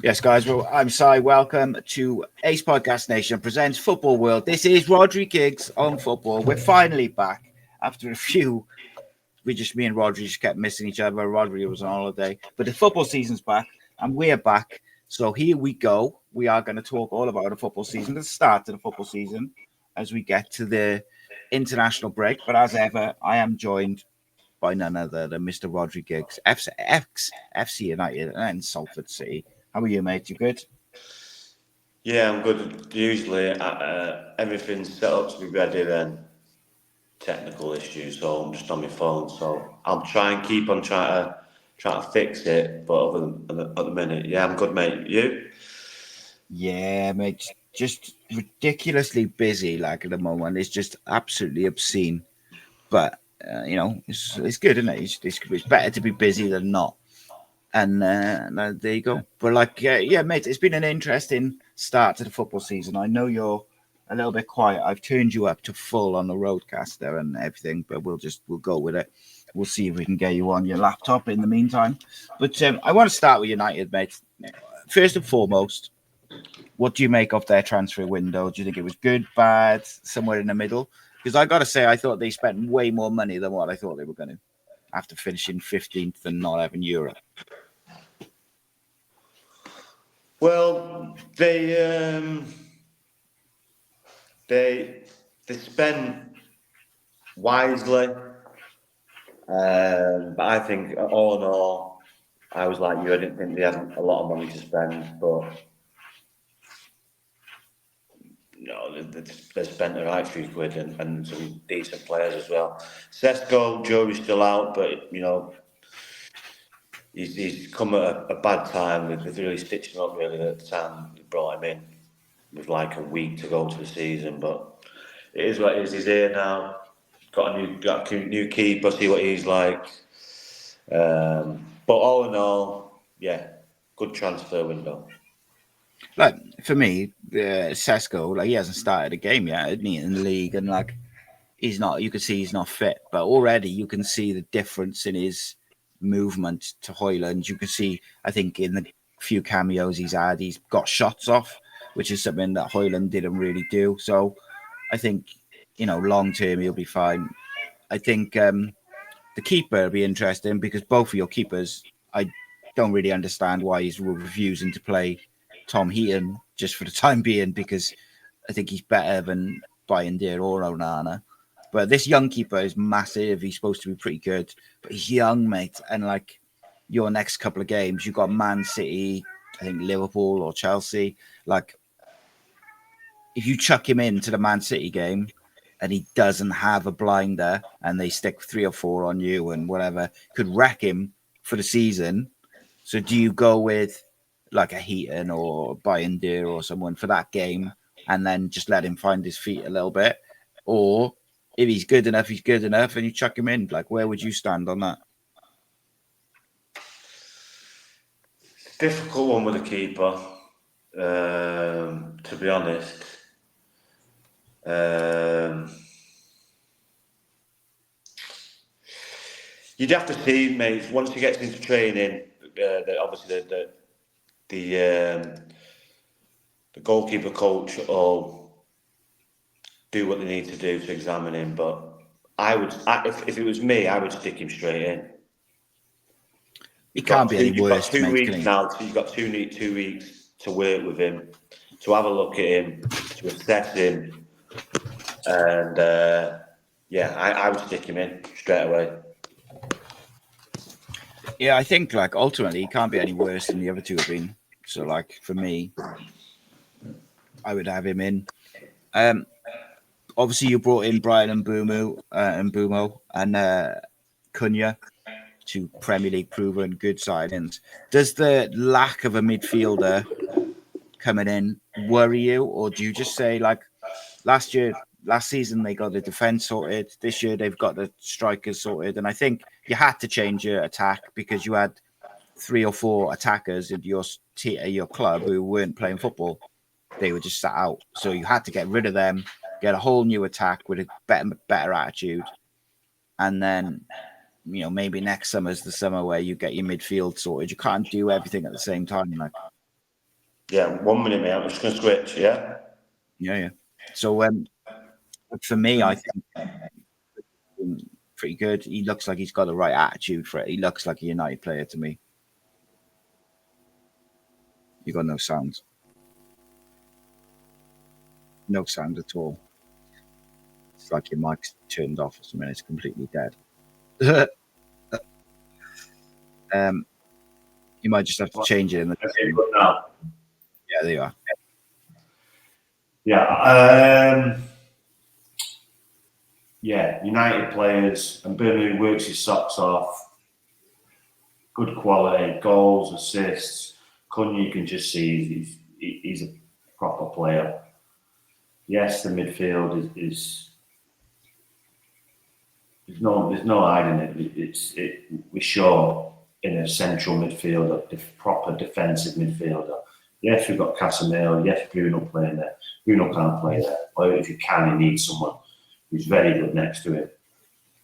Yes, guys. Well, I'm Si. Welcome to Ace Podcast Nation presents Football World. This is Rhodri Giggs on football. We're finally back after a few. Me and Rhodri just kept missing each other. Rhodri was on holiday, but the football season's back and we're back. So here we go. We are going to talk all about the football season, the start of the football season, as we get to the international break. But as ever, I am joined by none other than Mr. Rhodri Giggs, FC United and Salford City. How are you, mate? You good? Yeah, I'm good. Usually, everything's set up to be ready. Then technical issues, so I'm just on my phone. So I'll try and keep on trying to fix it. But other than at the minute, yeah, I'm good, mate. You? Yeah, mate. Just ridiculously busy, like at the moment. It's just absolutely obscene. But it's good, isn't it? It's better to be busy than not. And there you go. But yeah, mate, it's been an interesting start to the football season. I know you're a little bit quiet. I've turned you up to full on the roadcaster and everything, but we'll go with it. We'll see if we can get you on your laptop in the meantime. But I want to start with United, mate. First and foremost, what do you make of their transfer window? Do you think it was good, bad, somewhere in the middle? Because I got to say, I thought they spent way more money than what I thought they were going to after finishing 15th and not having Europe. Well, they spent wisely, but I think all in all, I was like you. I didn't think they had a lot of money to spend, but no, they spent the right few quid and some decent players as well. Sesko, Joey's still out, but he's come at a bad time. They've really stitched him up really at the time they brought him in with like a week to go to the season. But it is what it is. He's here now. Got a new keeper. See what he's like. But all in all, yeah, good transfer window. Like for me, Sesko, like he hasn't started a game yet, isn't he, in the league, and like he's not. You can see he's not fit, but already you can see the difference in his movement to Højlund. You can see, I think, in the few cameos he's had, he's got shots off, which is something that Højlund didn't really do. So I think long term he'll be fine. I think the keeper will be interesting because both of your keepers, I don't really understand why he's refusing to play Tom Heaton just for the time being because I think he's better than Bayindir or Onana. But this young keeper is massive. He's supposed to be pretty good, but he's young, mate. And like your next couple of games, you've got Man City, I think Liverpool or Chelsea. Like if you chuck him into the Man City game and he doesn't have a blinder and they stick 3 or 4 on you and whatever, could wreck him for the season. So do you go with like a Heaton or Bayindir or someone for that game and then just let him find his feet a little bit? Or if he's good enough, and you chuck him in. Like, where would you stand on that? Difficult one with a keeper, to be honest. You'd have to see, mate. Once he gets into training, obviously the goalkeeper coach will do what they need to do to examine him. But if it was me, I would stick him straight in. It can't be any worse. You've got 2 weeks now. You've got 2 weeks to work with him, to have a look at him, to assess him, and I would stick him in straight away. Yeah, I think like ultimately he can't be any worse than the other two have been. So like for me, I would have him in. Obviously you brought in Brian and Mbumo and Cunha, two Premier League proven good signings. Does the lack of a midfielder coming in worry you, or do you just say like last season they got the defense sorted, this year they've got the strikers sorted, and I think you had to change your attack because you had 3 or 4 attackers in your club who weren't playing football. They were just sat out, so you had to get rid of them, get a whole new attack with a better attitude, and then maybe next summer's the summer where you get your midfield sorted. You can't do everything at the same time. Like, Yeah, 1 minute, mate. I'm just going to switch, yeah? Yeah. So for me, I think pretty good. He looks like he's got the right attitude for it. He looks like a United player to me. You got no sound. No sound at all. It's like your mic's turned off or something. It's completely dead. You might just have to change it in the. Okay, good now. Yeah, there you are. Yeah. Yeah, United players, and Burnley works his socks off. Good quality, goals, assists. Cunha, you can just see he's a proper player. Yes, the midfield is there's no hiding it. We're sure in a central midfielder, proper defensive midfielder. Yes, we've got Casemiro. Yes, Bruno playing there. Bruno can't play there. Or if you can, he needs someone who's very good next to him.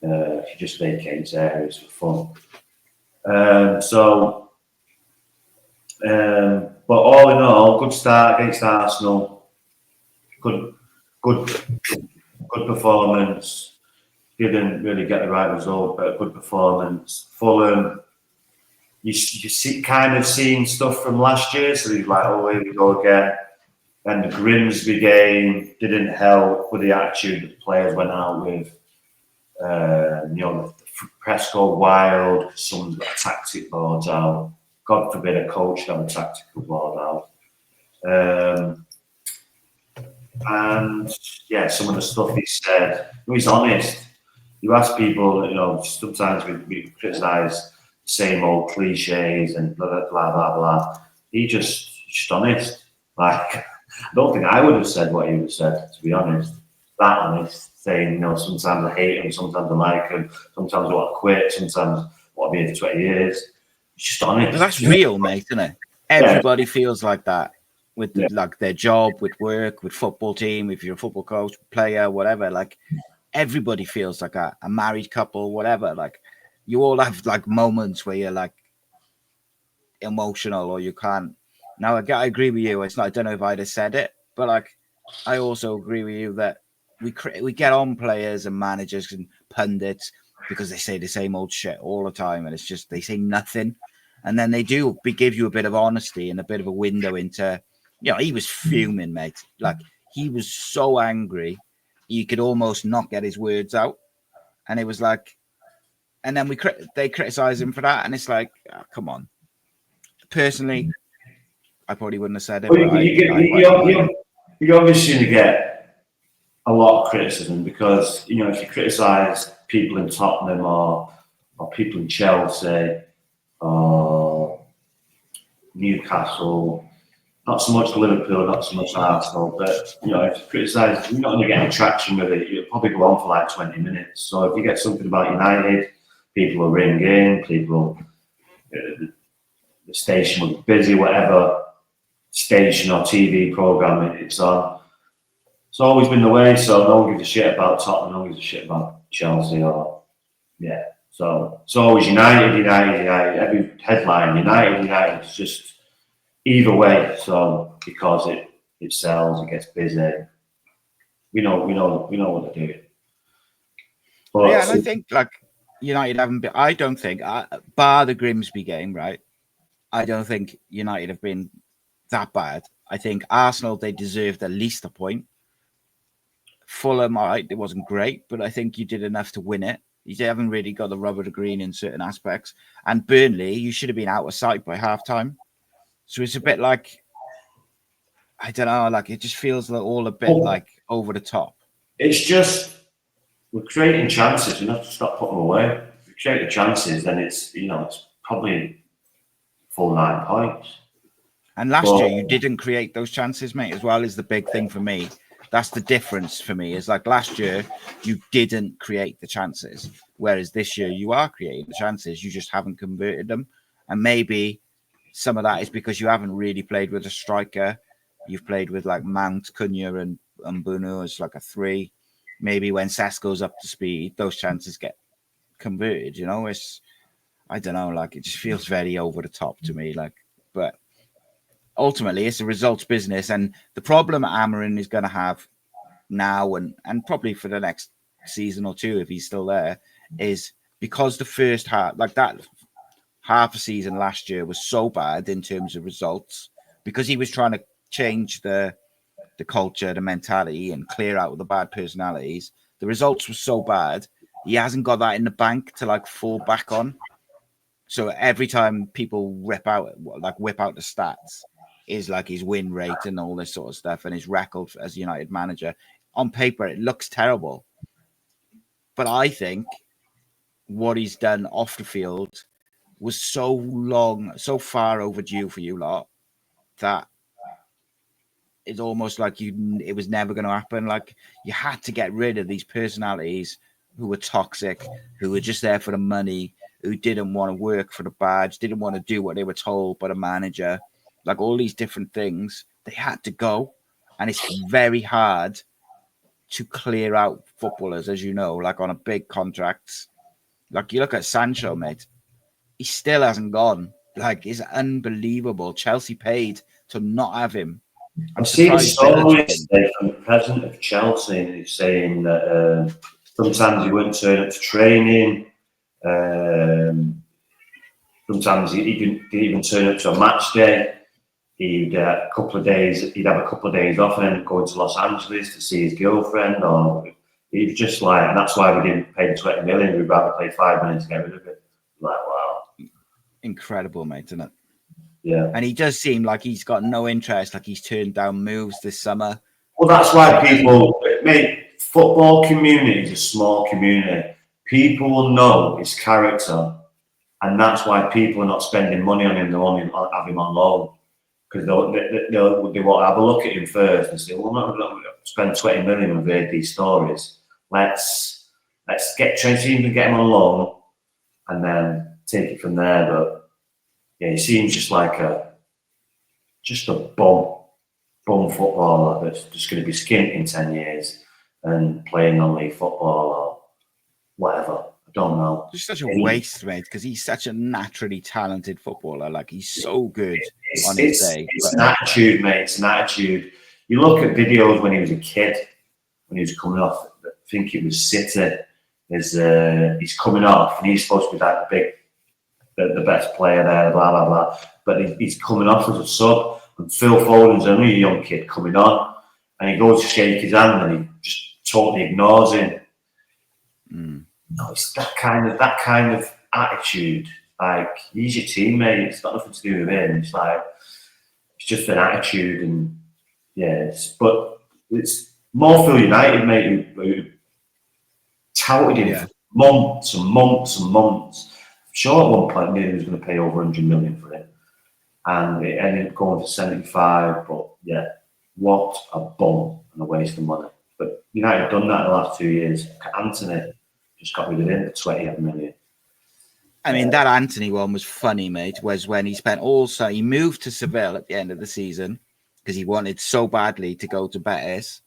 If he just vacates areas for fun. But all in all, good start against Arsenal. Good performance. Didn't really get the right result, but a good performance. Fulham, you see, kind of seeing stuff from last year, so he's like, oh, here we go again. And the Grimsby game didn't help with the attitude that the players went out with. The press go wild. Someone's got a tactic board out. God forbid a coach have a tactical board out. And yeah, some of the stuff he said, he's honest. You ask people, sometimes we criticise the same old cliches and blah, blah, blah, blah, blah. He's just honest. Like, I don't think I would have said what he would have said, to be honest. That honest, saying, sometimes I hate him, sometimes I like him, sometimes I want to quit, sometimes I want to be here for 20 years. It's just honest. But that's real, mate, isn't it? Everybody feels like that with like their job, with work, with football team, if you're a football coach, player, whatever. Like, everybody feels like a married couple, whatever. Like, you all have like moments where you're like emotional or you can't. Now, I agree with you. It's not, I don't know if I'd have said it, but like, I also agree with you that we get on players and managers and pundits because they say the same old shit all the time, and it's just they say nothing, and then they do give you a bit of honesty and a bit of a window into. He was fuming, mate. Like, he was so angry, you could almost not get his words out, and it was like, and then they criticize him for that, and it's like, oh, come on. Personally, I probably wouldn't have said it. Well, you're obviously going to get a lot of criticism because, if you criticise people in Tottenham or people in Chelsea or Newcastle, not so much Liverpool, not so much Arsenal, but, if you criticise, you're not going to get any traction with it. You'll probably go on for like 20 minutes. So if you get something about United, people will ring in, the station will be busy, whatever station or TV program it's on. It's always been the way, so no one gives a shit about Tottenham, no one gives a shit about Chelsea So it's always United. Every headline, United. It's just either way. So because it sells, it gets busy. We know what they're doing. But yeah, and I think like United haven't been. I don't think, bar the Grimsby game, right? I don't think United have been that bad. I think Arsenal, they deserved at least a point. Fulham, all right, it wasn't great, but I think you did enough to win it. You haven't really got the rubber to green in certain aspects. And Burnley, you should have been out of sight by half-time. So it's a bit like, I don't know, like it just feels like all a bit like over the top. It's just, we're creating chances. We have to stop putting them away. If we create the chances, then it's probably full 9 points. And last year, you didn't create those chances, mate, as well, is the big thing for me. That's the difference for me. Is like last year, you didn't create the chances. Whereas this year, you are creating the chances. You just haven't converted them. And maybe some of that is because you haven't really played with a striker. You've played with like Mount, Cunha, and Bruno as like a 3. Maybe when Sesko's up to speed, those chances get converted. I don't know, like it just feels very over the top to me. Like, but ultimately it's a results business, and the problem Amarin is going to have now and probably for the next season or two if he's still there is because the first half, like that half a season last year, was so bad in terms of results because he was trying to change the culture, the mentality, and clear out the bad personalities. The results were so bad, he hasn't got that in the bank to like fall back on. So every time people whip out the stats, is like his win rate and all this sort of stuff, and his record as United manager. On paper, it looks terrible, but I think what he's done off the field was so far overdue for you lot that it's almost like it was never going to happen. Like you had to get rid of these personalities who were toxic, who were just there for the money, who didn't want to work for the badge, didn't want to do what they were told by the manager, like all these different things. They had to go, and it's very hard to clear out footballers, as you know, like on a big contracts. Like you look at Sancho, mate, he still hasn't gone. Like it's unbelievable. Chelsea paid to not have him. I've seen stories from the president of Chelsea saying that sometimes he wouldn't turn up to training. Sometimes he didn't even turn up to a match day. He'd have a couple of days off and then go to Los Angeles to see his girlfriend. Or he was just like, and that's why we didn't pay the 20 million. We'd rather pay 5 million to get rid of it. Like, wow, incredible, mate, isn't it? Yeah, and he does seem like he's got no interest. Like he's turned down moves this summer. Well, that's why mate, football community is a small community. People will know his character, and that's why people are not spending money on him. They only have him on loan because they won't have a look at him first and say, "Well, I'm not going to spend 20 million and read these stories. Let's try to even get him on loan, and then take it from there." But yeah, he seems just like a bum footballer that's just going to be skint in 10 years and playing non-league football or whatever. I don't know. It's such a waste, mate, because he's such a naturally talented footballer. Like he's so good on his day. It's an attitude, mate. It's an attitude. You look at videos when he was a kid, when he was coming off. I think it was City. He's coming off, and he's supposed to be like the best player there. Blah blah blah. But he's coming off as a sub. And Phil Foden's only a young kid coming on, and he goes to shake his hand, and he just totally ignores him. No, it's that kind of attitude. Like he's your teammate. It's got nothing to do with him. It's like it's just an attitude, and yeah. But it's more for United, mate, who touted him for months and months and months. I'm sure at one point maybe he was going to pay over 100 million for it. And it ended up going to 75, but yeah, what a bum and a waste of money. But United have done that in the last 2 years. Anthony just got rid of him for 20 million. I mean, that Anthony one was funny, mate, was when he moved to Seville at the end of the season because he wanted so badly to go to Betis.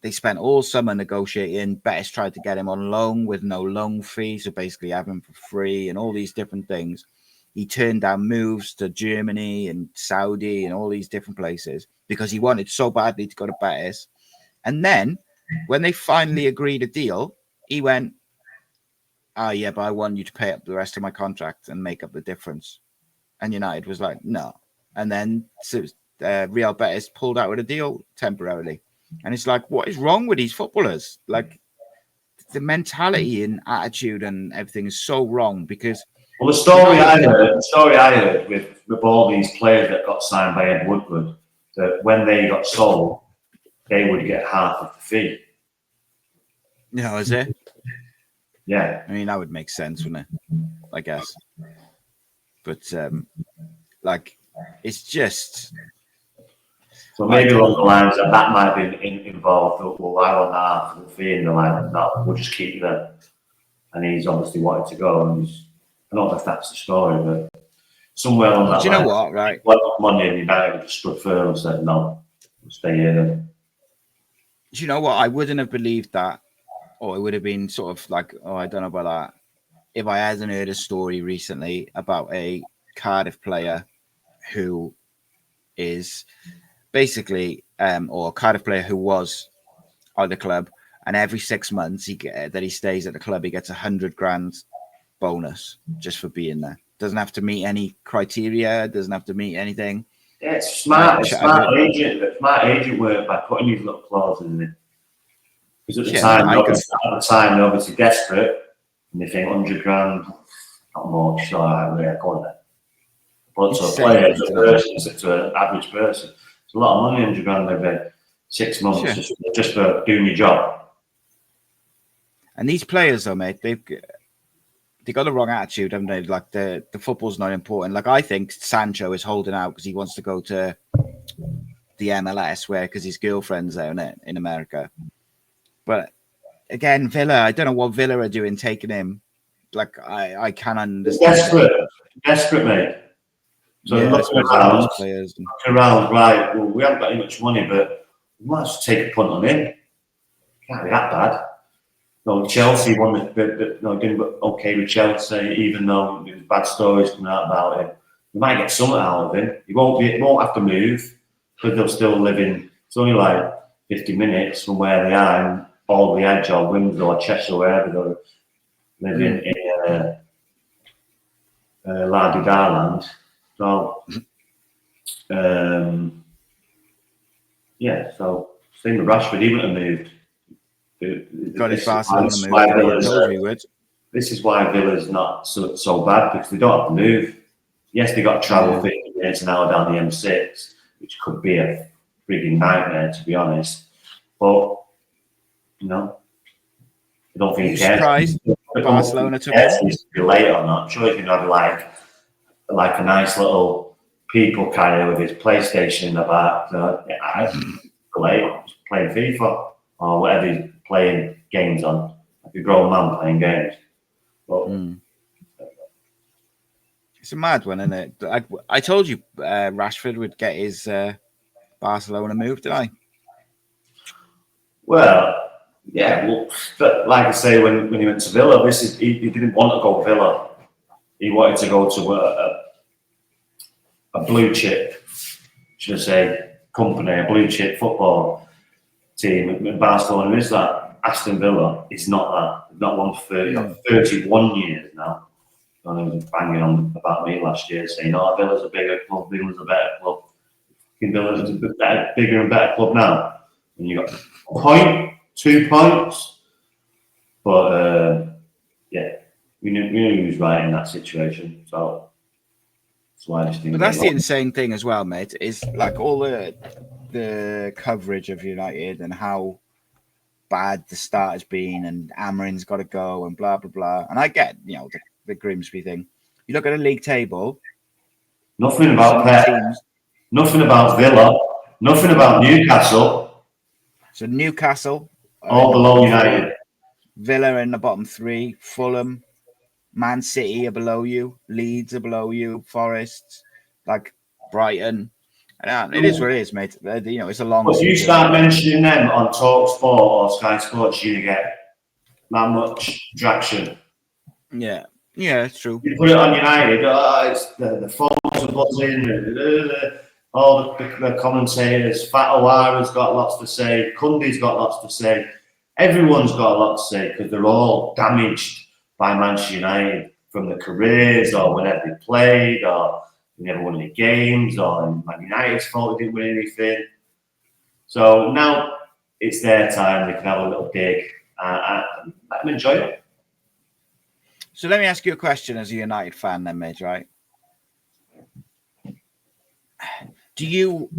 They spent all summer negotiating. Betis tried to get him on loan with no loan fee, so basically have him for free and all these different things. He turned down moves to Germany and Saudi and all these different places because he wanted so badly to go to Betis. And then when they finally agreed a deal, he went, "Oh, yeah, but I want you to pay up the rest of my contract and make up the difference." And United was like, "No." And then Real Betis pulled out with a deal temporarily. And it's like, what is wrong with these footballers? Like the mentality and attitude and everything is so wrong because... Well, the story I heard with all these players that got signed by Ed Woodward, that when they got sold, they would get half of the fee. Yeah, is it? Yeah. I mean, that would make sense, wouldn't it? I guess. But, like, it's just... So maybe along the lines that might be involved. Well, I want half of the fee, and they're like, "No, we'll just keep you there." And he's obviously wanted to go, and I don't know if that's the story, but somewhere on that. Do you know what? Right? Money and United just stood firm and said, "No, we'll stay here." Then. Do you know what? I wouldn't have believed that, or it would have been sort of like, "Oh, I don't know about that," if I hadn't heard a story recently about a Cardiff player who is basically, or a Cardiff player who was at the club, and every 6 months that he stays at the club, he gets £100,000 bonus just for being there. Doesn't have to meet any criteria. Doesn't have to meet anything. Yeah, it's smart. It's smart agent work by putting these little clauses in it. Because at the time, they're obviously desperate, and they think £100,000, not much. So yeah, go on there. But to a player, to an average person, it's a lot of money. £100,000 maybe 6 months just for doing your job. And these players, though, mate, they got the wrong attitude, haven't they? Like the football's not important. Like I think Sancho is holding out because he wants to go to the MLS, because his girlfriend's there in America. But again, Villa, I don't know what Villa are doing taking him. Like I can't understand. Desperate, mate. So looking around, right? Well, we haven't got any much money, but we might as well take a punt on him. Can't be that bad. No, Chelsea didn't okay with Chelsea, even though there's bad stories coming out about him. We might get something out of him. He won't have to move because they'll still live in. It's only like 50 minutes from where they are, in all the edge or Windsor or Cheshire, wherever they're living in La-di-da land. So, so same with Rashford, he wouldn't have moved. Got his Barcelona move. This is why Villa's not so bad, because they don't have to move. Yes, they got to travel 50 minutes an hour down the M6, which could be a frigging nightmare, to be honest. But, I don't think he cares. Surprised Barcelona took it? He's be late or not. I'm sure he's going to have like a nice little people carrier with his PlayStation in the back. Late, playing FIFA or whatever he's playing games on. Like a grown man playing games. But, it's a mad one, isn't it? I told you Rashford would get his Barcelona move, did I? Well, yeah. Well, but like I say, when he went to Villa, he didn't want to go to Villa. He wanted to go to a blue chip, should I say, company, a blue chip football team. And Barcelona is that. Aston Villa is not that. They've not won for 31 years now. I was banging on about me last year, saying, Villa's a bigger club, Villa's a better club. Villa's a bigger and better club now. And you got a point, 2 points. But, we knew he was right in that situation. So that's why I just think. But that's the insane thing as well, mate, is like all the coverage of United and how bad the start has been, and Amarin's got to go, and blah blah blah. And I get, the Grimsby thing. You look at a league table. Nothing about Pep. Nothing about Villa. Nothing about Newcastle. So Newcastle, all below United. Villa in the bottom three. Fulham, Man City are below you. Leeds are below you. Forest, like Brighton. It is what it is, mate. It's a long. But if you start mentioning them on Talk Sport or Sky Sports, you get that much traction. Yeah, it's true. You put it on United, it's the phones are buzzing, all the commentators. Fat Owara's got lots to say. Kundi's got lots to say. Everyone's got a lot to say because they're all damaged by Manchester United from their careers or whenever they played or they never won any games or Man United's fault they didn't win anything. So now it's their time. They can have a little dig and let them enjoy it. So let me ask you a question as a United fan then, mate, right? Do you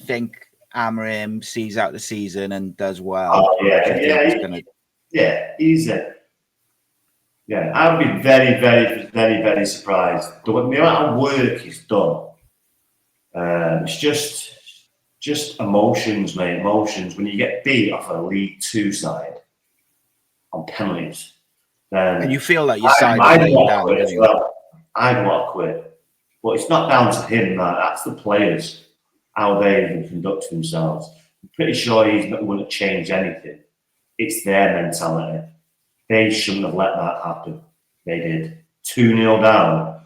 think Amorim sees out the season and does well? Oh, easy. Yeah, I would be very, very, very, very surprised. The amount of work he's done. It's just emotions, mate. Emotions. When you get beat off a League Two side on penalties, then and you feel like your side is down. I'd want to quit, but it's not down to him. That's the players, how they conduct themselves. I'm pretty sure he's not going to change anything. It's their mentality. They shouldn't have let that happen. They did. 2-0 down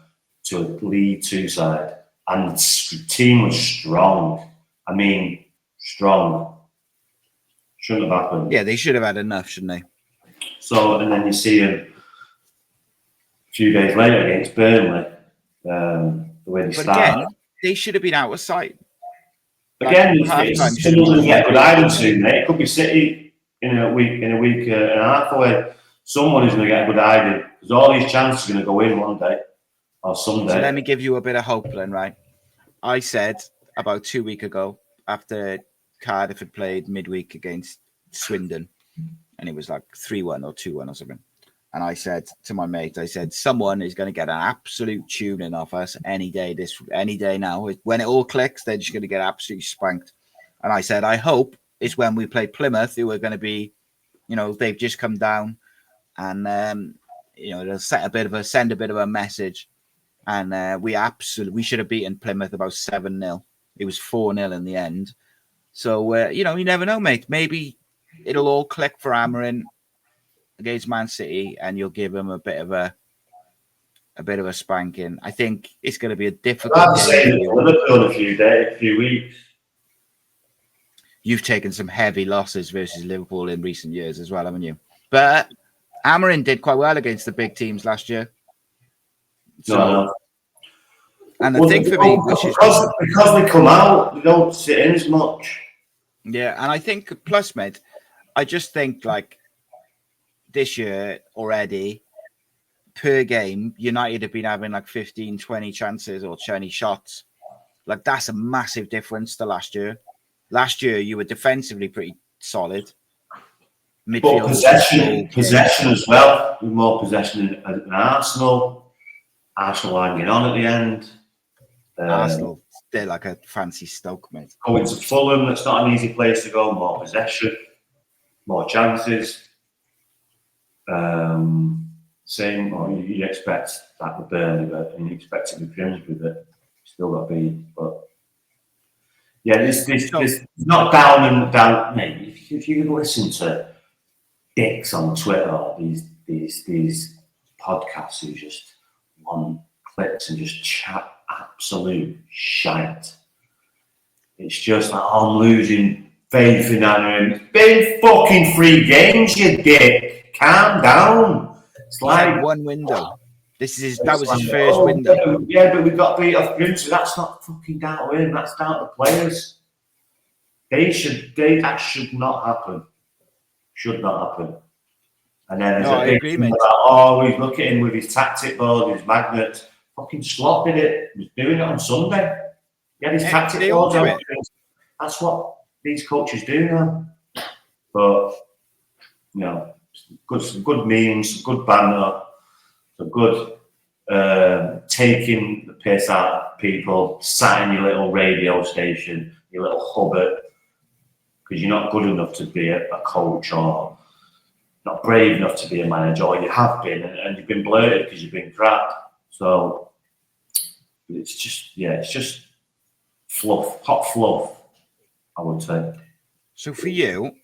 to a League Two side. and the team was strong. I mean, strong. Shouldn't have happened. Yeah, they should have had enough, shouldn't they? So, and then you see him a few days later against Burnley, the way they started. Again, they should have been out of sight. Again, it's someone to get a good eye to, mate. It could be City in a week and a half away. Someone is going to get a good eye because all these chances are going to go in one day or Sunday. So let me give you a bit of hope then, right? I said about 2 weeks ago, after Cardiff had played midweek against Swindon, and it was like 3-1 or 2-1 or something. And I said to my mate, I said, someone is going to get an absolute tuning off us any day now. When it all clicks, they're just going to get absolutely spanked. And I said, I hope it's when we play Plymouth, who are going to be, they've just come down, and they'll send a bit of a message. And we should have beaten Plymouth about 7-0. It was 4-0 in the end. So you never know, mate. Maybe it'll all click for Amorim against Man City, and you'll give him a bit of a spanking. I think it's going to be a difficult game. Liverpool in a few weeks. You've taken some heavy losses versus Liverpool in recent years as well, haven't you? But Amorim did quite well against the big teams last year. So, and the thing for me, because they come out, they don't sit in as much. Yeah, and I think plus, mate, I just think like this year already per game, United have been having like 15, 20 chances or 20 shots. Like that's a massive difference to last year. Last year, you were defensively pretty solid. Midfield, but possession as well. With more possession than Arsenal. Arsenal hanging on at the end. Arsenal, they're like a fancy Stoke, mate. Going to Fulham, that's not an easy place to go. More possession, more chances. Same, or you expect that with Burnley, but you expect to be Grimsby, but still got to be. But yeah, this not down and down, mate. If you listen to dicks on Twitter, these podcasts who just want clips and just chat absolute shite. It's just like, I'm losing faith in Amorim. It's been fucking 3 games, you dick. Calm down. It's like one window. That was his first window. Yeah, but we got beat off Grimsby. That's not fucking down to him. That's down to players. That should not happen. Should not happen. And then there's a big thing about, we look at him with his tactic board, his magnet, fucking slopping it. He was doing it on Sunday. He had his tactic board. That's what these coaches do now. But some good memes, some good banter, some good taking the piss out of people, sat in your little radio station, your little hubbard, because you're not good enough to be a coach or not brave enough to be a manager, or you have been, and you've been blurted because you've been crap. So it's just fluff, hot fluff, I would say. So for you,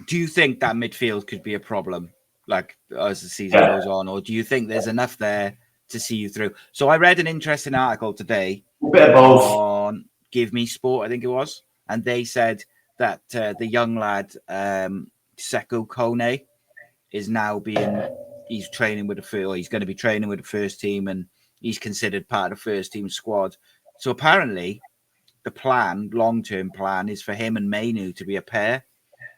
do you think that midfield could be a problem, like as the season goes on, or do you think there's enough there to see you through? So I read an interesting article today on Give Me Sport, I think it was, and they said that the young lad Seko Kone is now he's training with he's going to be training with the first team, and he's considered part of the first team squad. So apparently the long-term plan is for him and Mainu to be a pair,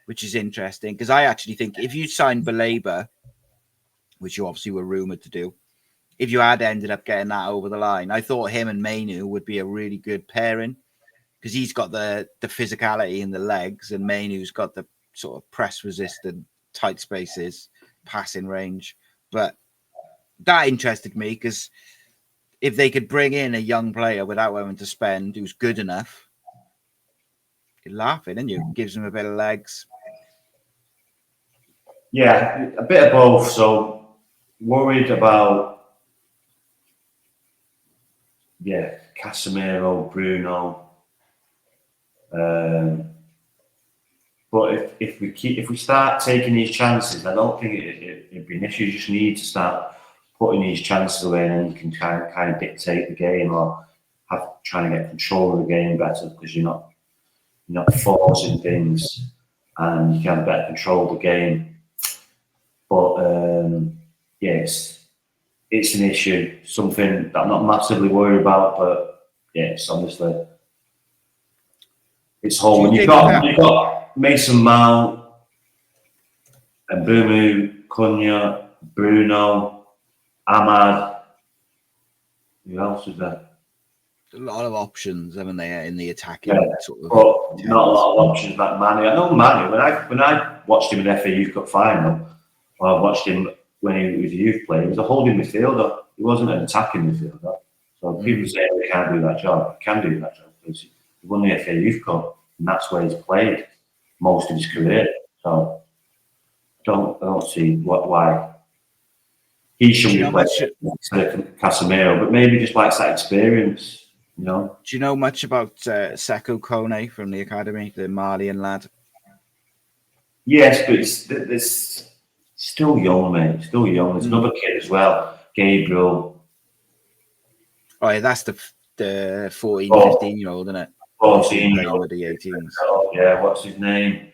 which is interesting because I actually think if you signed Baleba, which you obviously were rumoured to do, if you had ended up getting that over the line, I thought him and Mainu would be a really good pairing because he's got the physicality in the legs and Mainu's got the sort of press-resistant, tight spaces, passing range. But that interested me because if they could bring in a young player without having to spend, who's good enough, you're laughing, and you gives them a bit of legs. Yeah, a bit of both. So worried about Casemiro, Bruno. But if we start taking these chances, I don't think it'd be an issue. You just need to start putting these chances away, and then you can kind of dictate the game. Or trying to get control of the game better, because you're not forcing things, and you can have better control of the game. But yes, it's an issue, something that I'm not massively worried about. But yeah, it's obviously it's home. When you've got Mason Mount and Bumu, Cunha, Bruno, Ahmad. Who else is there? A lot of options, haven't they, in the attacking sort of. But not a lot of options like Mane. I know Mane. When I watched him in the FA Youth Cup final, or I watched him when he was a youth player, he was a holding midfielder. He wasn't an attacking midfielder. So people say he can't do that job. He can do that job because he won the FA Youth Cup, and that's where he's played most of his career. So I don't see why he shouldn't be playing instead of Casemiro, but maybe just likes that experience. You know. Do you know much about Sekou Kone from the academy, the Malian lad? Yes, but it's still young, mate. Still young. There's another kid as well, Gabriel. Oh, yeah, that's the 14, 15-year-old, isn't it? 14-year-old. With the 18s. Oh, yeah, what's his name?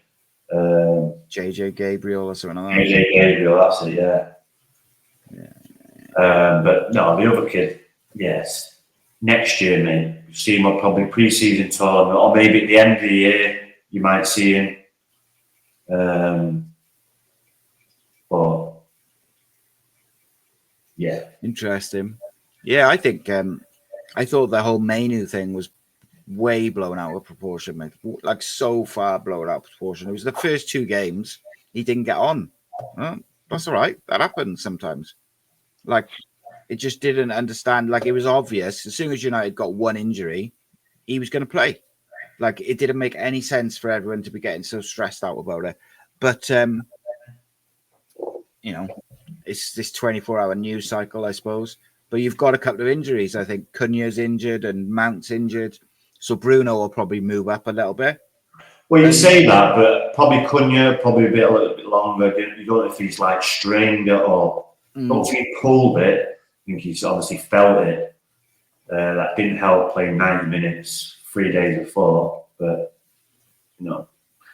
JJ Gabriel or something like that. JJ Gabriel, that's it, yeah. But no, the other kid, yes. Next year, mate, you've seen what probably pre-season tournament, or maybe at the end of the year, you might see him. But yeah, interesting. Yeah, I think I thought the whole Manu thing was way blown out of proportion, mate. Like so far blown out of proportion. It was the first 2 games he didn't get on. That's all right. That happens sometimes. Like, it just didn't understand. Like, it was obvious as soon as United got one injury, he was going to play. Like, it didn't make any sense for everyone to be getting so stressed out about it. But you know, it's this 24-hour news cycle, I suppose. But you've got a couple of injuries. I think Cunha's injured and Mount's injured. So Bruno will probably move up a little bit. Well, you say that, but probably Cunha, probably a little bit longer. You don't know if he's like strained it or I don't think he pulled it. I think he's obviously felt it. That didn't help playing 90 minutes 3 days before. But, you know,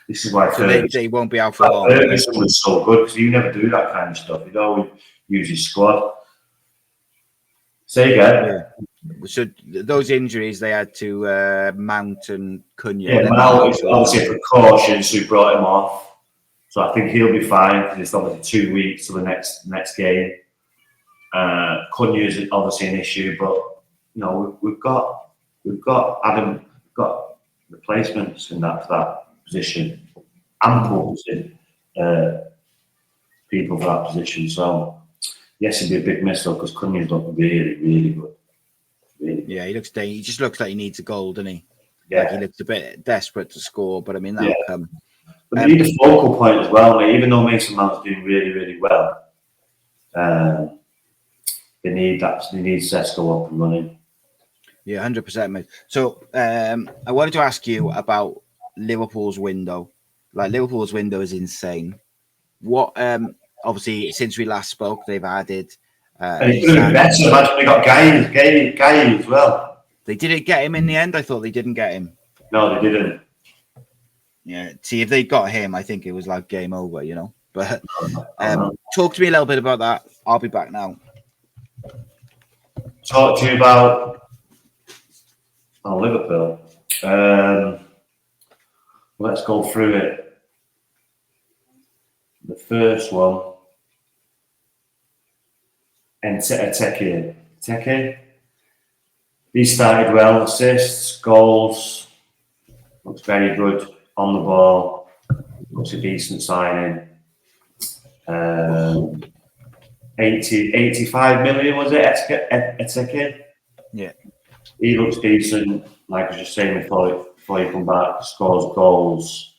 this is why they won't be out for long. Ferguson was so good because you never do that kind of stuff. He'd always use his squad. Say again. Yeah. So those injuries they had to Mount and Cunha. Yeah, Mount is obviously a precaution, so he brought him off. So I think he'll be fine because it's obviously 2 weeks to the next game. Cunha is obviously an issue, but you know we've got Adam, we've got replacements in that for that position, ample people for that position. So yes, it'd be a big miss though because Cunha's looked really, really good. Really. Yeah, he just looks like he needs a goal, doesn't he? Yeah, like he looks a bit desperate to score, but I mean that'll come. But they need a focal point as well, mate. Even though Mason Mount's doing really, really well, they need Sesko up and running. Yeah, 100%, mate. So I wanted to ask you about Liverpool's window. Like Liverpool's window is insane. What obviously since we last spoke, they've added. And it's going to be better. Imagine they got Guy as well. They didn't get him in the end. I thought they didn't get him. No, they didn't. Yeah. See, if they got him, I think it was like game over, you know. But talk to me a little bit about that. I'll be back now. Talk to you about Liverpool. Let's go through it. The first one. And Teke. He started well, assists, goals, looks very good on the ball, looks a decent signing. 85 million was it, Teke? Yeah. He looks decent, like I was just saying before you come back, scores goals,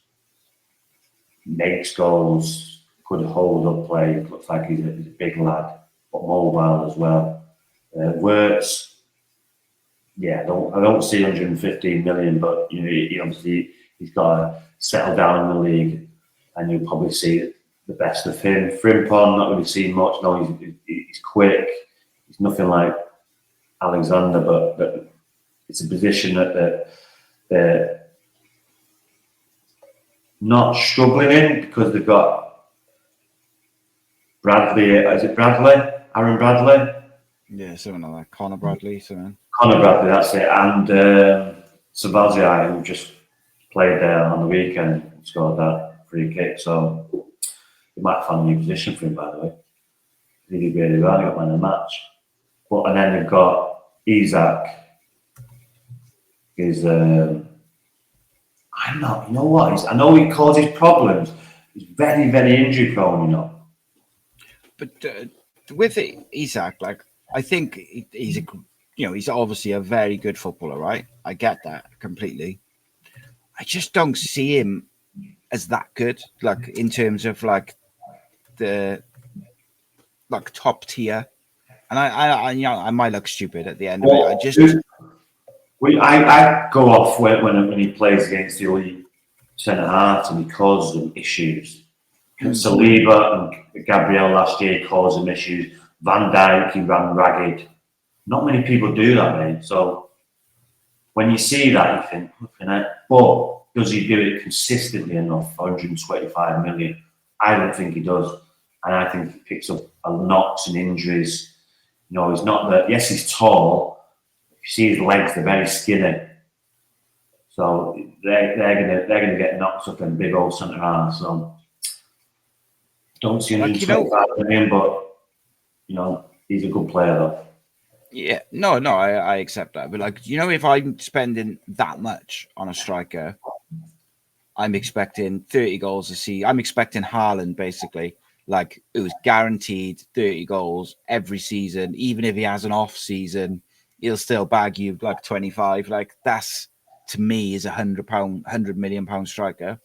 makes goals, could hold up play, looks like he's a big lad. Mobile as well. Works, I don't see 115 million, but you know, he obviously he's got to settle down in the league, and you'll probably see the best of him. Frimpong, not really seen much. No, he's quick. He's nothing like Alexander, but it's a position that they're not struggling in because they've got Bradley. Is it Bradley? Aaron Bradley? Yeah, something like that. Connor Bradley, something. Connor Bradley, that's it. And Sabazia, who just played there on the weekend and scored that free kick. So he might find a new position for him, by the way. He did really well. He got man of the match. And then they've got Isak. I'm not. You know what? I know he causes problems. He's very, very injury prone. You know. But with Isak, like I think he's he's obviously a very good footballer, right? I get that completely. I just don't see him as that good, like in terms of like the top tier. And I might look stupid at the end of it. I go off when he plays against the elite centre halves and he causes them issues. Saliba and Gabriel last year caused them issues. Van Dijk, he ran ragged. Not many people do that, mate. So when you see that, you think, but does he do it consistently enough for 125 million? I don't think he does. And I think he picks up knocks and injuries. You know, he's not that. Yes, he's tall. If you see his legs, they're very skinny. So they're gonna get knocks up in big old centre halves. So don't see 125 million, but he's a good player though. Yeah, no, I accept that. But if I'm spending that much on a striker, I'm expecting 30 goals a season. I'm expecting Haaland basically. Who's guaranteed 30 goals every season. Even if he has an off season, he'll still bag you 25. That's, to me, is £100 million striker.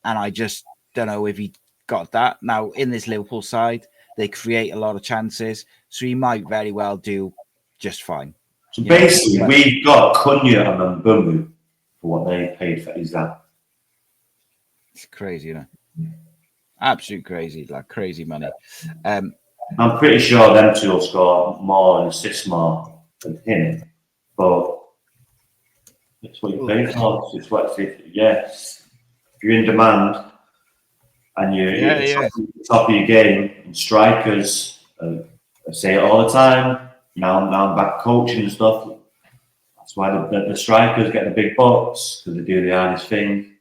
And I just don't know if he got that. Now, in this Liverpool side, they create a lot of chances. So he might very well do just fine. So basically, we've got Cunha and Mbeumo for what they paid for Isak. It's crazy, isn't it? Absolute crazy, crazy money. I'm pretty sure them two will score more and assist more than him, but it's what you pay for. It's what yes. If you're in demand and you're top of your game, and strikers, I say it all the time. Now I'm back coaching and stuff. That's why the strikers get the big bucks because they do the hardest thing.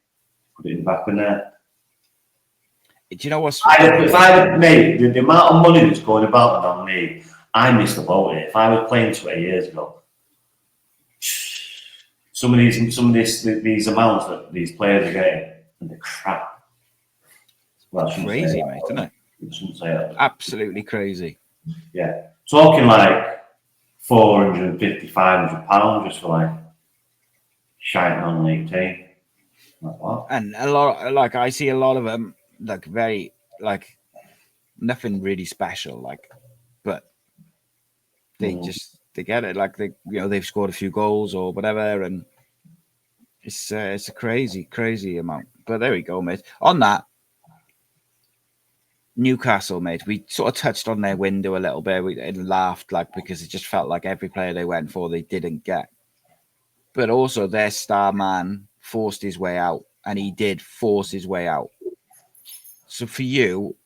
Put it in the back of the net. Do you know what's? If I had made the amount of money that's going about on me, I missed the boat here. If I was playing 20 years ago, some of these amounts that these players are getting, and the crap. Well, crazy, mate, isn't it? I shouldn't say that. Absolutely crazy. Yeah, talking £450, £500 just for shining on the team. What? And a lot, I see a lot of them. Very nothing really special, but they they get it. They've scored a few goals or whatever, and it's a crazy amount. But there we go, mate. On that, Newcastle, mate, we sort of touched on their window a little bit. We laughed because it just felt like every player they went for they didn't get, but also their star man forced his way out, and he did force his way out. So for you,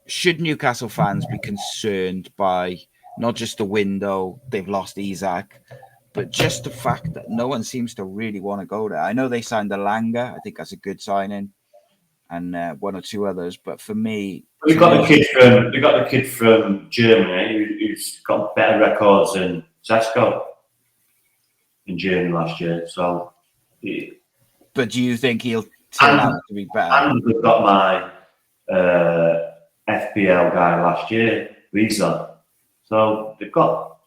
should Newcastle fans be concerned by not just the window, they've lost Isak, but just the fact that no one seems to really want to go there? I know they signed Alanga. I think that's a good signing, and one or two others. But for me, they got the kid from Germany who's got better records than Sesko in Germany last year. So, but do you think he'll turn out to be better? And they've got my FPL guy last year, Riza. So they've got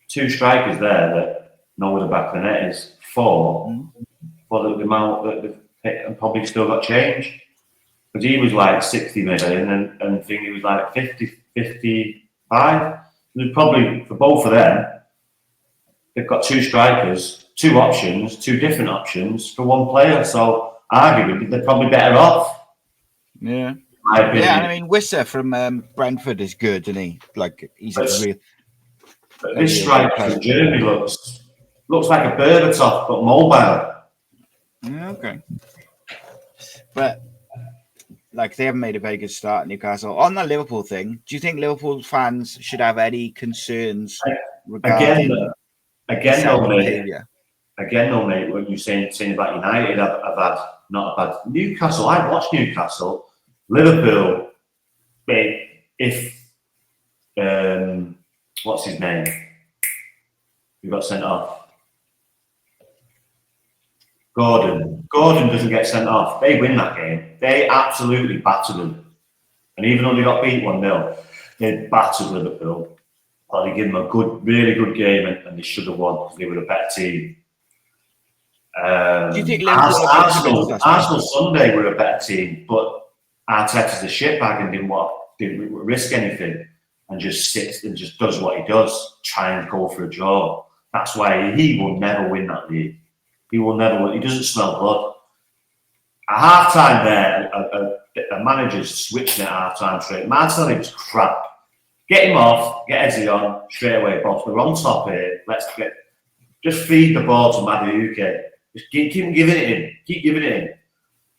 two strikers there that know where the back of the net is for the amount that they've hit, and probably still got change. Because he was 60 million and I think he was 50, 55. There's probably, for both of them, they've got two strikers, two different options for one player. So arguably, they're probably better off. Yeah. Yeah, I mean, Wissa from Brentford is good, isn't he? He's a real. But this striker from Germany looks like a Berbatov, but mobile. Yeah, okay. But like they haven't made a very good start at Newcastle. On the Liverpool thing, do you think Liverpool fans should have any concerns regarding behaviour? Again, though, mate, what you're saying about United, I've had not a bad Newcastle. I watched Newcastle, Liverpool. Mate, if what's his name? Who got sent off? Gordon doesn't get sent off. They win that game. They absolutely battered them. And even though they got beat 1-0, they battered Liverpool. They gave them a really good game, and they should have won because they were a better team. Do you think Arsenal Sunday were a better team, but Arteta's a shitbag and didn't risk anything and just sits and just does what he does, try and go for a draw. That's why he will never win that league. He will never win. He doesn't smell blood. At half time there, a manager's switching at half time straight. Martinelli was crap. Get him off, get Ezzy on straight away, boss. We're on top here. Just feed the ball to Madueke. Just keep giving it in. Keep giving it in.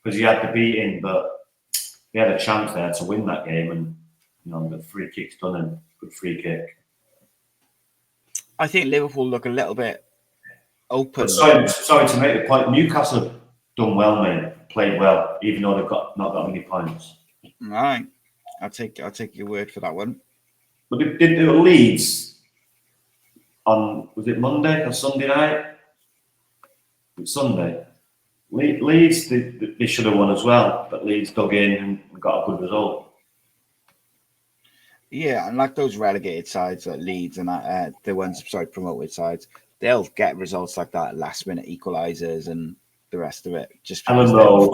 Because he had the beating, but he had a chance there to win that game, and the free kick's done and good free kick. I think Liverpool look a little bit open. But sorry to make the point. Newcastle have done well, mate. Played well, even though they've not got many points. All right, I'll take your word for that one. But they do Leeds on, was it Monday or Sunday night? It's Sunday. Leeds, they should have won as well, but Leeds dug in and got a good result. Yeah, and like those relegated sides like Leeds and the ones, promoted sides, they'll get results like that, last minute equalisers and the rest of it. Just difficult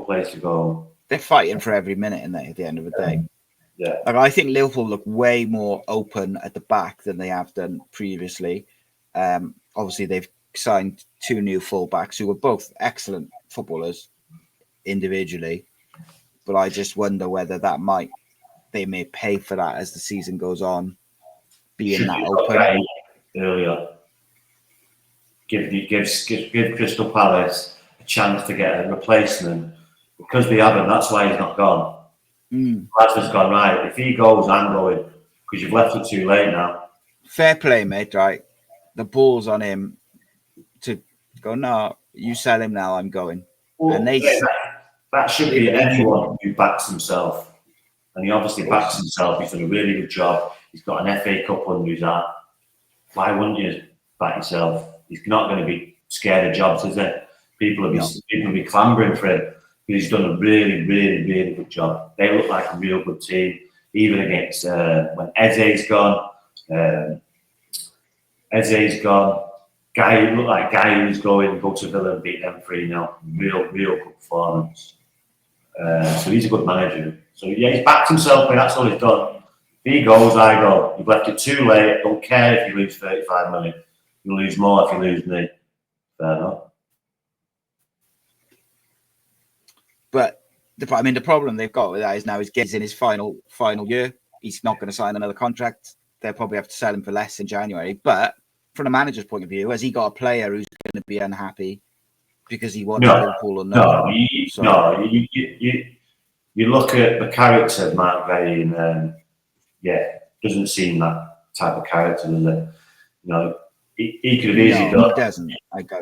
place to go. They're fighting for every minute, and at the end of the day. Yeah. Like, I think Liverpool look way more open at the back than they have done previously. Obviously, they've signed 2 new fullbacks who were both excellent footballers individually, but I just wonder whether they may pay for that as the season goes on, being that open. Earlier, give Crystal Palace a chance to get a replacement, because they haven't. That's why he's not gone. Glasner's gone, right. If he goes, I'm going, because you've left it too late now. Fair play, mate. Right, the ball's on him to go. No, you sell him now. I'm going. Well, and that should be anyone who backs himself, and he obviously backs himself. He's done a really good job. He's got an FA Cup under his hat. Why wouldn't you back yourself? He's not going to be scared of jobs, is he? People will be clambering for him. He's done a really, really, really good job. They look like a real good team, even against when Eze's gone. Guy looked like Guy who's going go to Villa and beat them 3-0. Real good performance. So he's a good manager. So yeah, he's backed himself, and that's all he's done. If he goes, I go. You've left it too late. Don't care if you lose 35 million. You'll lose more if you lose me. Fair enough. But the problem they've got with that is now he's in his final year. He's not going to sign another contract. They'll probably have to sell him for less in January. But from a manager's point of view, has he got a player who's going to be unhappy because he wants Liverpool or not? You look at the character of Mark Gay, and doesn't seem that type of character, does it? He could have easily done. He doesn't.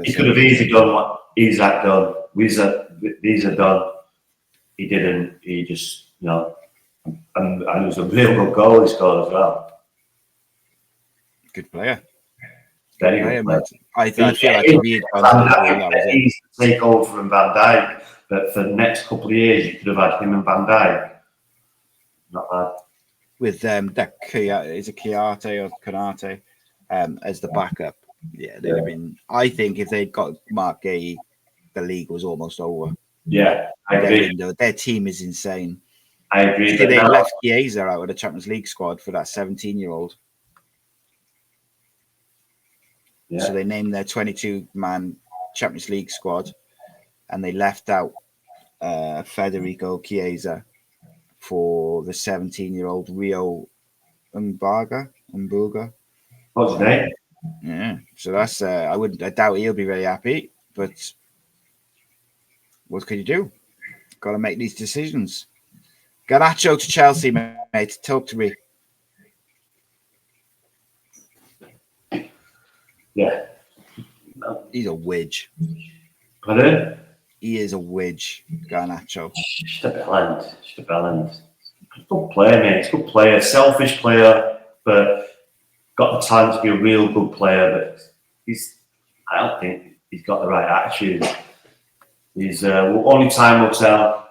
He could have easily done what Isak done. These are done. He didn't. He just, and it was a real good goal he scored as well. Good player. Very good player. I feel like if he'd gone that was it. Take over from Van Dijk, but for the next couple of years, you could have had him and Van Dijk. Not bad. With that is it Kiarte or Kanate as the backup. Yeah, they'd have been. I think if they'd got Mark Gay, the league was almost over. Yeah, I agree. Their team is insane. I agree. They left Chiesa out of the Champions League squad for that 17-year-old. Yeah. So they named their 22-man Champions League squad, and they left out Federico Chiesa for the 17-year-old Rio Mbaga. Mbuga. What's his name? Yeah, so that's I doubt he'll be very happy, but what can you do? Got to make these decisions. Garnacho to Chelsea, mate. Talk to me. Yeah. He's a widge. Pardon? He is a widge, Garnacho. Just a bellend. Good player, mate. He's a good player. Selfish player, but got the talent to be a real good player. But I don't think he's got the right attitude. He's only time will tell.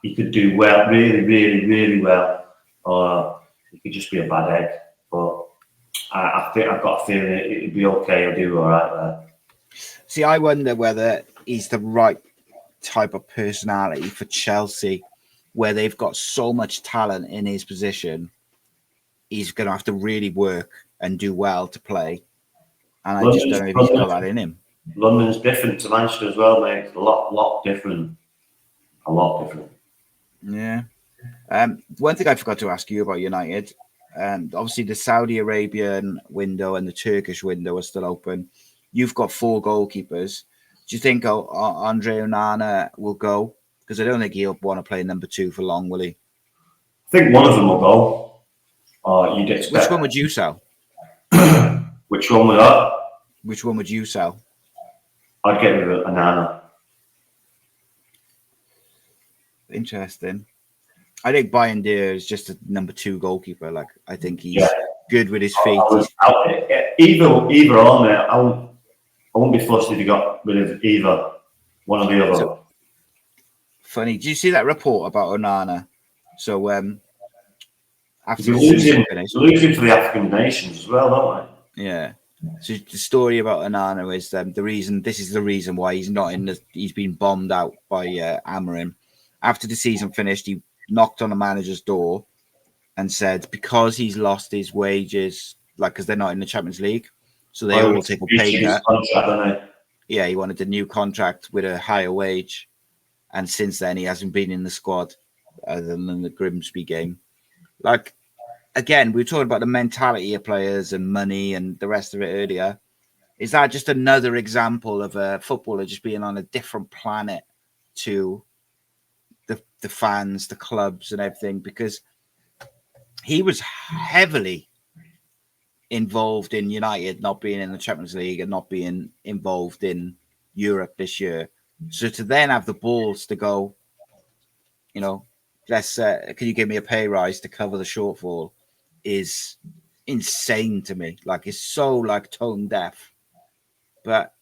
He could do well, really, really, really well, or he could just be a bad egg. But I think I've got a feeling it'll be okay. He'll do all right there. See, I wonder whether he's the right type of personality for Chelsea, where they've got so much talent in his position. He's going to have to really work and do well to play. And I just don't know if he's got that in him. London's different to Manchester as well, mate. It's a lot different. A lot different. Yeah. One thing I forgot to ask you about United, obviously the Saudi Arabian window and the Turkish window are still open. You've got 4 goalkeepers. Do you think Andre Onana will go? Because I don't think he'll want to play number 2 for long, will he? I think one of them will go. You'd expect. Which one would you sell? Which one would I? Which one would you sell? I'd get rid of Onana. Interesting. I think Bayindir is just a number 2 goalkeeper. Like, I think he's good with his feet. Either or, mate. I wouldn't be fussed if you got rid of either one or the other. So, funny. Did you see that report about Onana? So, after the season finished, losing for the African nations as well, don't they? Yeah. So the story about Onana is this is the reason why he's not in he's been bombed out by Amorim. After the season finished, he knocked on the manager's door and said because he's lost his wages, like because they're not in the Champions League, so they all will take a pay cut. Yeah, he wanted a new contract with a higher wage, and since then he hasn't been in the squad other than the Grimsby game. Like, again, we were talking about the mentality of players and money and the rest of it earlier. Is that just another example of a footballer just being on a different planet to the fans, the clubs and everything? Because he was heavily involved in United not being in the Champions League and not being involved in Europe this year. So to then have the balls to go, let's can you give me a pay rise to cover the shortfall is insane to me. Like, it's so like tone deaf. But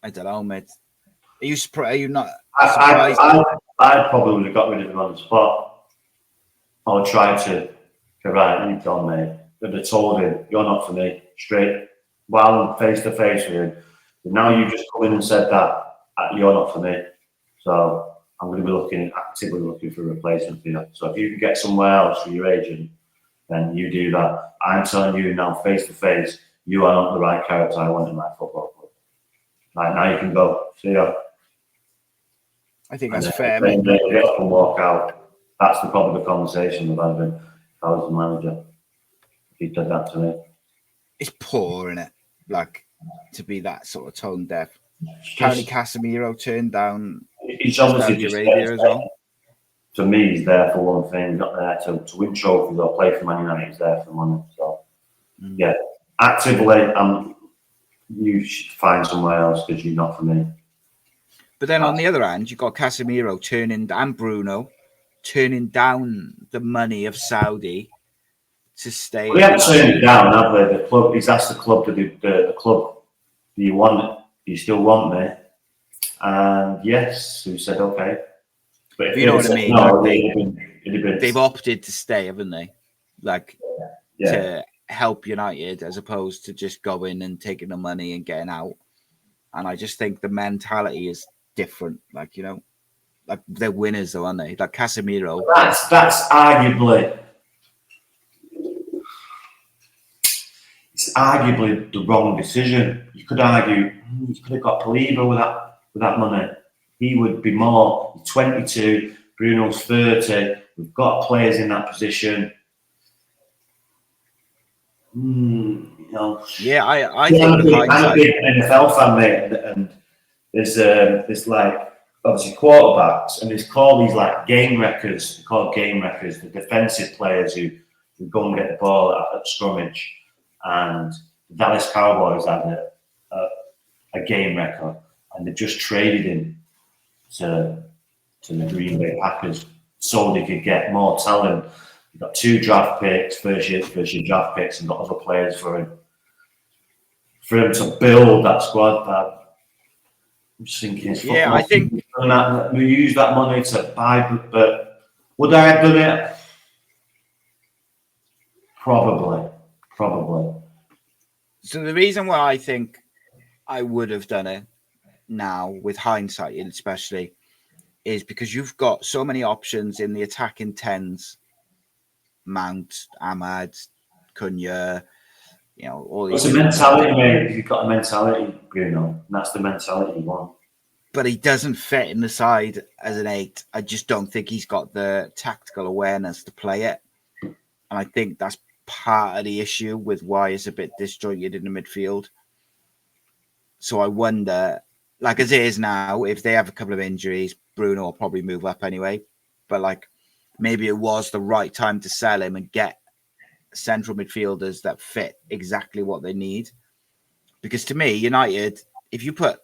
I don't know, mate. Are you not surprised? I probably would have got rid of him on the spot. I would try to go, right, you've gone, mate. But they told him, you're not for me, straight, while I'm face to face with him. But now you've just come in and said that you're not for me. So I'm going to be actively looking for a replacement for you. So if you can get somewhere else for your agent, then you do that. I'm telling you now, face to face, you are not the right character I want in my football club. Right, now you can go. See ya. I think that's fair. Then get up and walk out. That's probably the conversation that I've been. If I was the manager, if he did that to me. It's poor, isn't it? Like, to be that sort of tone deaf. Apparently, Casemiro turned down Saudi Arabia as well. To me, he's there for one thing. He's not there to win trophies or play for Man United. He's there for money. So, yeah, actively, you should find somewhere else because you're not for me. But then on the other hand, you've got Casemiro and Bruno turning down the money of Saudi to stay. Well, they haven't turned it down, have they? The club, he's asked the club to do the club. Do you want it? Do you still want me? And yes, we said okay. But if you know what I mean? No, like they've opted to stay, haven't they? Like to help United as opposed to just going and taking the money and getting out. And I just think the mentality is different. Like, like they're winners though, aren't they? Like Casemiro. That's arguably the wrong decision. You could argue you could have got Paliba with that money. He would be more 22. Bruno's 30. We've got players in that position. You know, Yeah, I yeah, think with I'm a hindsight, big NFL fan, mate, and there's like obviously quarterbacks, and there's called these like game wreckers. They're called game wreckers, the defensive players who go and get the ball at scrummage. And the Dallas Cowboys had a game wrecker, and they just traded him to the Green Bay Packers so they could get more talent. They got 2 draft picks, first year draft picks, and got other players for him to build that squad. I'm just thinking, yeah, I think we use that money to buy, but would I have done it? Probably. so. The reason why I think I would have done it now, with hindsight, especially, is because you've got so many options in the attacking tens. Mount, Ahmad, Cunha, all these. It's a mentality, mate. You've got a mentality, and that's the mentality you want. But he doesn't fit in the side as an 8. I just don't think he's got the tactical awareness to play it. And I think that's part of the issue with why it's a bit disjointed in the midfield. So I wonder, like as it is now, if they have a couple of injuries, Bruno will probably move up anyway. But like maybe it was the right time to sell him and get central midfielders that fit exactly what they need. Because to me, United, if you put,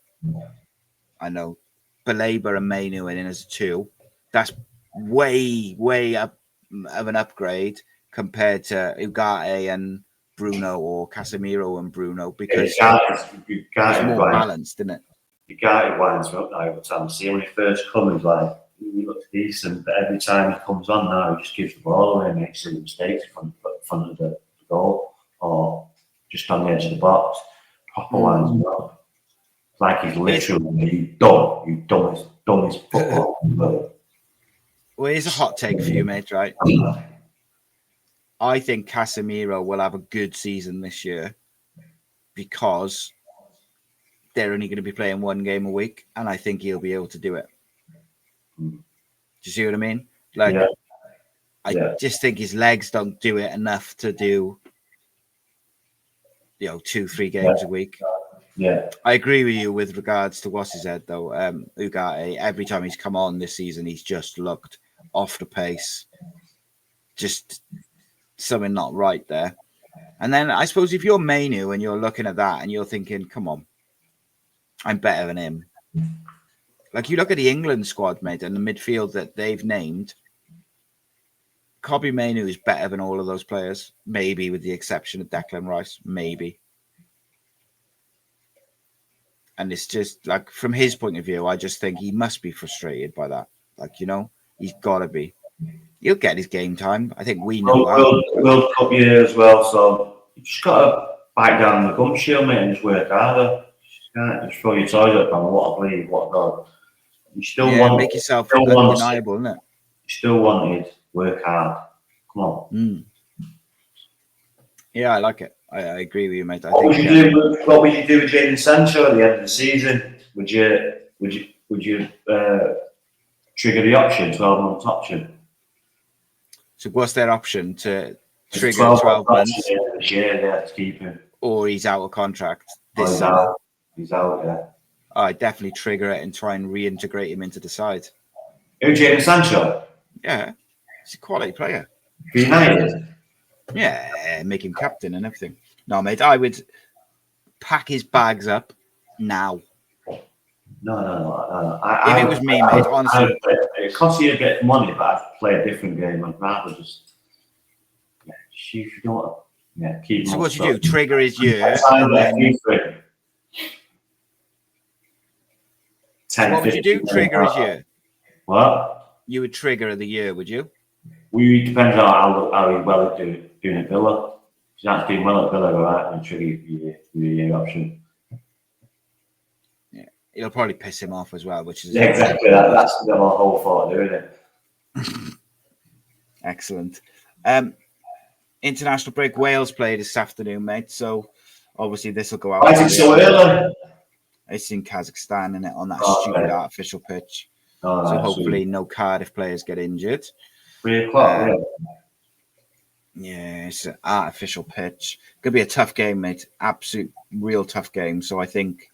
I know, Baleba and Mainu in as a 2, that's way up of an upgrade compared to Ugarte and Bruno or Casemiro and Bruno, because it's more balanced, isn't it? Ugarte winds me up now every time. See, when he first comes, he's like, he looks decent, but every time he comes on now, he just gives the ball away and makes silly mistakes in front of the goal or just on the edge of the box. Proper winds me up. Like he's literally done his football. Well, here's a hot take for you, mate, right? I think Casemiro will have a good season this year because they're only going to be playing 1 game a week, and I think he'll be able to do it. Do you see what I mean? Like, yeah. I just think his legs don't do it enough to do, 2-3 games a week. Yeah, I agree with you with regards to what's his head though. Ugarte, every time he's come on this season, he's just looked off the pace. Just something not right there. And then I suppose if you're Mainu and you're looking at that and you're thinking, come on, I'm better than him. Like you look at the England squad, mate, and the midfield that they've named, Kobbie Mainu is better than all of those players, maybe with the exception of Declan Rice, maybe. And it's just like, from his point of view, I just think he must be frustrated by that. Like, he's got to be. He'll get his game time. I think we know that. World Cup year as well, so you just got to bite down the gum shield, mate, and just work harder. You can't just throw your toys up and what I believe, what God. You still want make yourself undeniable, isn't it? You still wanted work hard. Come on. Yeah, I like it. I agree with you, mate. What would you do with Jadon Sancho at the end of the season? Would you trigger the option, 12-month option? So what's their option to trigger 12 months? This year, to keep him. Or he's out of contract this summer. He's out, yeah. I'd definitely trigger it and try and reintegrate him into the side. Who, Jadon Sancho? Yeah, he's a quality player. For United? Yeah, make him captain and everything. No, mate, I would pack his bags up now. No. If it was me, mate, honestly. It costs you a bit of money, but I'd play a different game. I'd rather just keep. So what you do? Trigger his year. What would you do? Trigger his year. What? You would trigger the year, would you? We depends on how well doing at Villa. If he's doing well at Villa, right, and trigger your year option. Yeah, it'll probably piss him off as well, which is exactly that. That's the whole thought of doing it. Excellent. International break. Wales played this afternoon, mate. So obviously this will go out. Why is it so early? It's in Kazakhstan, and on that stupid artificial pitch. So hopefully no Cardiff players get injured. 3 o'clock. Yeah, it's an artificial pitch. Gonna be a tough game, mate. Absolute, real tough game. So I think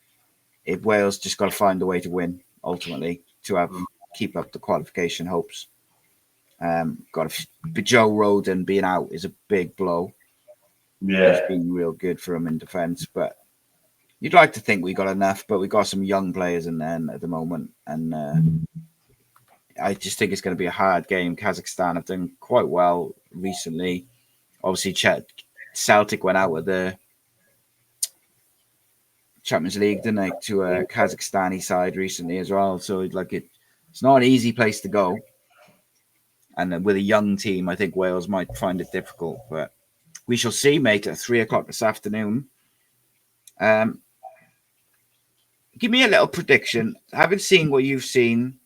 if Wales just got to find a way to win ultimately to keep up the qualification hopes. Got to, but Joe Roden being out is a big blow. Yeah. He's been real good for him in defence, but you'd like to think we got enough, but we got some young players in there at the moment, and I just think it's going to be a hard game. Kazakhstan have done quite well recently. Obviously, Celtic went out with the Champions League, didn't they, to a Kazakhstani side recently as well. So it's not an easy place to go. And with a young team, I think Wales might find it difficult, but we shall see, mate, at 3:00 this afternoon. Give me a little prediction. Having seen what you've seen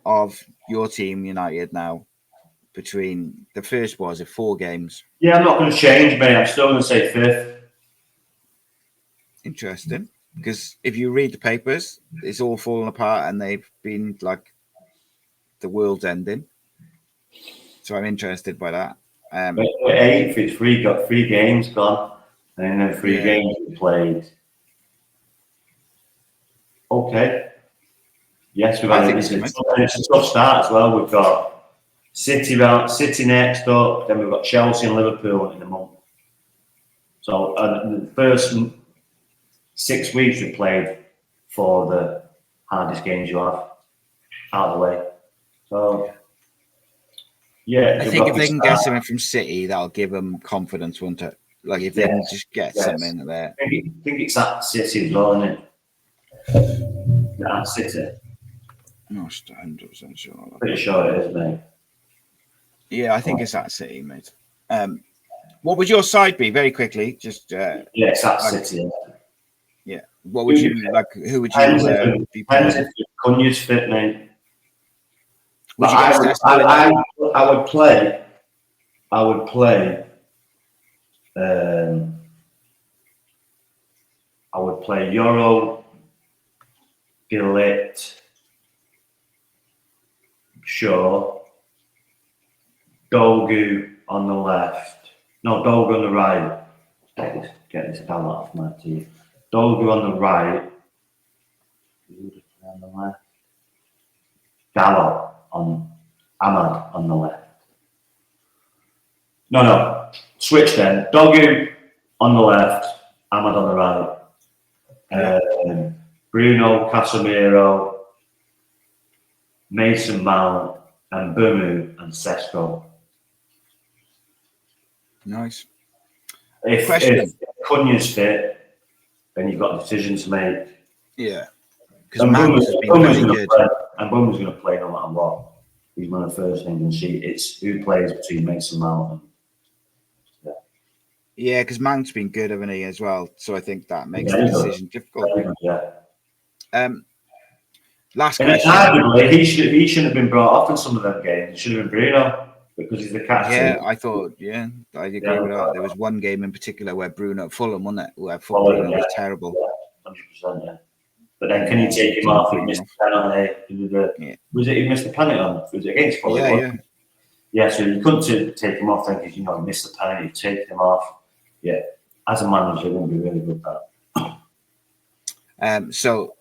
of your team, United, now, between the first, 4 games? Yeah, I'm not going to change, mate. I'm still going to say 5th. Interesting. Because if you read the papers, it's all fallen apart and they've been like the world's ending. So I'm interested by that. We're 8th. It's got 3 games gone. And then 3 games we played. Okay. Yes, we've had it's a tough start as well. We've got City next up, then we've got Chelsea and Liverpool in a month. So the first 6 weeks we played for the hardest games you have out of the way. So yeah, I think if they can get something from City, that'll give them confidence, won't it? Like if they can just get something there. I think it's at City as well, isn't it? At City. Not 100% sure. Pretty sure it is, mate. Yeah, I think it's at City, mate. What would your side be? Very quickly, just it's at City. Yeah. What would you like? Who would you be? Depends if Cunha's fit, mate. Would you I would play. I would play Euro, Gillett, Shaw, Dogu on the left. No, Dogu on the right. Get this down off my teeth. Dogu on the right. On the left. Gallo on Ahmad on the left. No. Switch then. Dogu on the left, Ahmad on the right. Bruno, Casemiro, Mason Mount, and Bumu and Sesko. Nice. If Cunha's fit, then you've got a decision to make. Yeah. Because Mount has been very good. And Bum's going to play no matter what. He's one of the first things, and it's who plays between Mason Mount and. Yeah, because Mount's been good, haven't he, as well? So I think that makes the decision difficult. Yeah. Last and question. Arguably, he shouldn't have been brought off in some of them games. It should have been Bruno because he's the captain. Yeah, I thought. Yeah, I agree with that. There was one game in particular where Bruno, Fulham, wasn't it? Where Bruno was terrible. 100%. Yeah. But then, can you take him off? He missed the penalty. Was it he missed the penalty on? Was it against Fulham? Yeah. So you couldn't take him off then because he missed the penalty. You take him off. Yeah, as a manager, it wouldn't be really good that. So,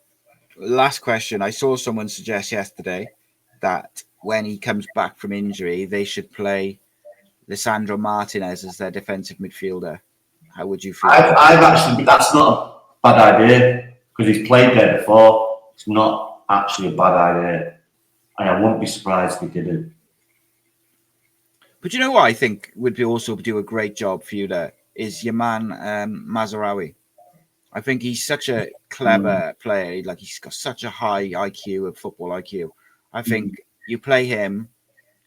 last question. I saw someone suggest yesterday that when he comes back from injury, they should play Lisandro Martinez as their defensive midfielder. How would you feel? I've actually, that's not a bad idea because he's played there before. It's not actually a bad idea, and I wouldn't be surprised if he didn't. But you know what I think would also do a great job for you there is your man Mazraoui. I think he's such a clever player. Like he's got such a high IQ, football IQ. I think you play him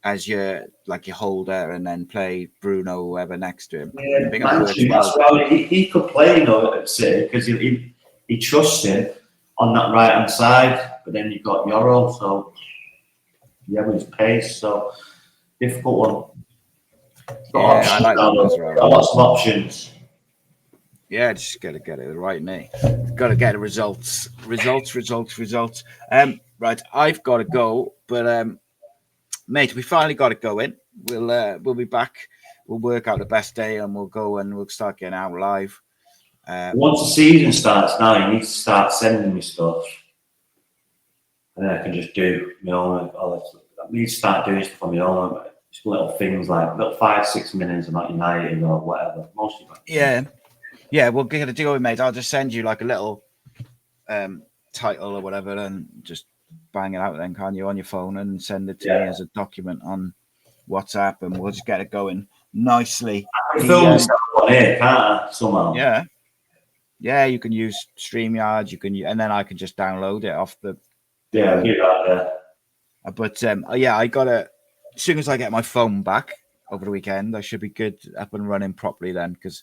as your holder, and then play Bruno whoever next to him. Yeah, that's well. He could play, at City because he trusts him on that right hand side. But then you've got Euro, so with his pace, so difficult one. I like that. Lots of options. Yeah, just got to get it right, mate. Got to get results. Right, I've got to go, but mate, we finally got it going. We'll be back we'll work out the best day and we'll go and we'll start getting out live. Once the season starts now, you need to start sending me stuff. And then I can just do my own. I need to start doing stuff on my own. Just little things like little 5-6 minutes about United or whatever. Mostly. Yeah, we'll get a deal, mate. I'll just send you like a little title or whatever and just bang it out then, can you, on your phone and send it to me as a document on WhatsApp and we'll just get it going nicely. I can film stuff on here, can't I, somehow? Yeah, you can use StreamYard, and then I can just download it off the... Yeah, do that, But, I gotta... As soon as I get my phone back over the weekend, I should be good up and running properly then, because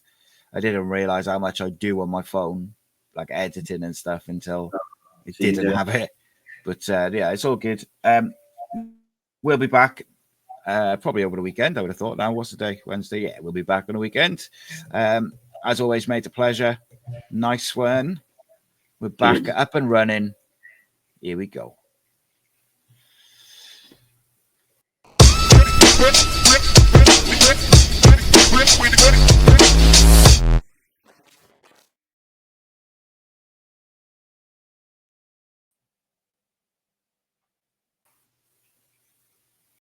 I didn't realise how much I do on my phone, like editing and stuff, until it didn't have it. But, it's all good. We'll be back probably over the weekend, I would have thought. Now, what's the day? Wednesday? Yeah, we'll be back on the weekend. As always, mate, a pleasure. Nice one. We're back up and running. Here we go. Rip.